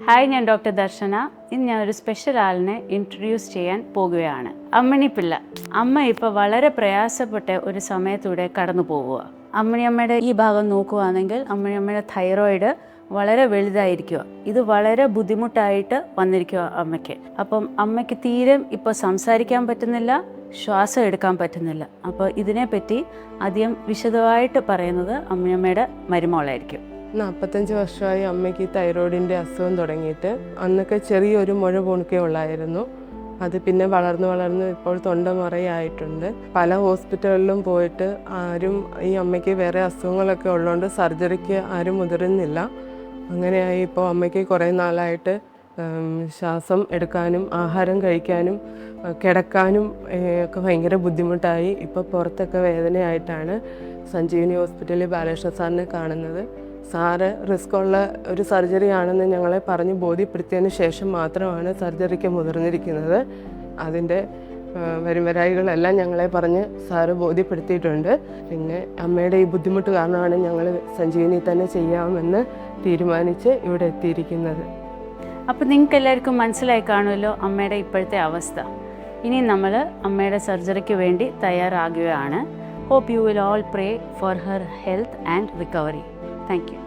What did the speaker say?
Hi, ഞാൻ doctor ദർശന. ഇന്ന് ഞാനൊരു സ്പെഷ്യൽ ആളിനെ ഇൻട്രൊഡ്യൂസ് ചെയ്യാൻ പോകുകയാണ്. അമ്മിണി പിള്ള. അമ്മ ഇപ്പോൾ വളരെ പ്രയാസപ്പെട്ട ഒരു സമയത്തൂടെ കടന്നു പോവുക. അമ്മിണിയമ്മയുടെ ഈ ഭാഗം നോക്കുകയാണെങ്കിൽ അമ്മിണിയമ്മയുടെ തൈറോയിഡ് വളരെ വലുതായിരിക്കുക. ഇത് വളരെ ബുദ്ധിമുട്ടായിട്ട് വന്നിരിക്കുക അമ്മയ്ക്ക്. അപ്പം അമ്മയ്ക്ക് തീരെ ഇപ്പോൾ സംസാരിക്കാൻ പറ്റുന്നില്ല, ശ്വാസം എടുക്കാൻ പറ്റുന്നില്ല. അപ്പോൾ ഇതിനെപ്പറ്റി അധികം വിശദമായിട്ട് പറയുന്നത് അമ്മിയമ്മയുടെ മരുമോളായിരിക്കും. 45 വർഷമായി അമ്മയ്ക്ക് തൈറോയിഡിൻ്റെ അസുഖം തുടങ്ങിയിട്ട്. അന്നൊക്കെ ചെറിയൊരു മുഴ പോണൊക്കെ ഉള്ളായിരുന്നു. അത് പിന്നെ വളർന്ന് ഇപ്പോൾ തൊണ്ടമറയായിട്ടുണ്ട്. പല ഹോസ്പിറ്റലിലും പോയിട്ട് ആരും ഈ അമ്മയ്ക്ക് വേറെ അസുഖങ്ങളൊക്കെ ഉള്ളതുകൊണ്ട് സർജറിക്ക് ആരും മുതിരുന്നില്ല. അങ്ങനെയായി ഇപ്പോൾ അമ്മയ്ക്ക് കുറേ നാളായിട്ട് ശ്വാസം എടുക്കാനും ആഹാരം കഴിക്കാനും കിടക്കാനും ഒക്കെ ഭയങ്കര ബുദ്ധിമുട്ടായി. ഇപ്പോൾ പുറത്തൊക്കെ വേദനയായിട്ടാണ് സഞ്ജീവനി ഹോസ്പിറ്റലിൽ ബാലകൃഷ്ണ സാറിനെ കാണുന്നത്. സാറ് റിസ്ക് ഉള്ള ഒരു സർജറി ആണെന്ന് ഞങ്ങളെ പറഞ്ഞ് ബോധ്യപ്പെടുത്തിയതിന് ശേഷം മാത്രമാണ് സർജറിക്ക് മുതിർന്നിരിക്കുന്നത്. അതിൻ്റെ വരുംവരായികളെല്ലാം ഞങ്ങളെ പറഞ്ഞ് സാറ് ബോധ്യപ്പെടുത്തിയിട്ടുണ്ട്. പിന്നെ അമ്മയുടെ ഈ ബുദ്ധിമുട്ട് കാരണമാണ് ഞങ്ങൾ സഞ്ജീവനി തന്നെ ചെയ്യാമെന്ന് തീരുമാനിച്ച് ഇവിടെ എത്തിയിരിക്കുന്നത്. അപ്പോൾ നിങ്ങൾക്ക് എല്ലാവർക്കും മനസ്സിലായി കാണുമല്ലോ അമ്മയുടെ ഇപ്പോഴത്തെ അവസ്ഥ. ഇനി നമ്മൾ അമ്മയുടെ സർജറിക്ക് വേണ്ടി തയ്യാറാകുകയാണ്. Hope you will all pray for her health and recovery. Thank you.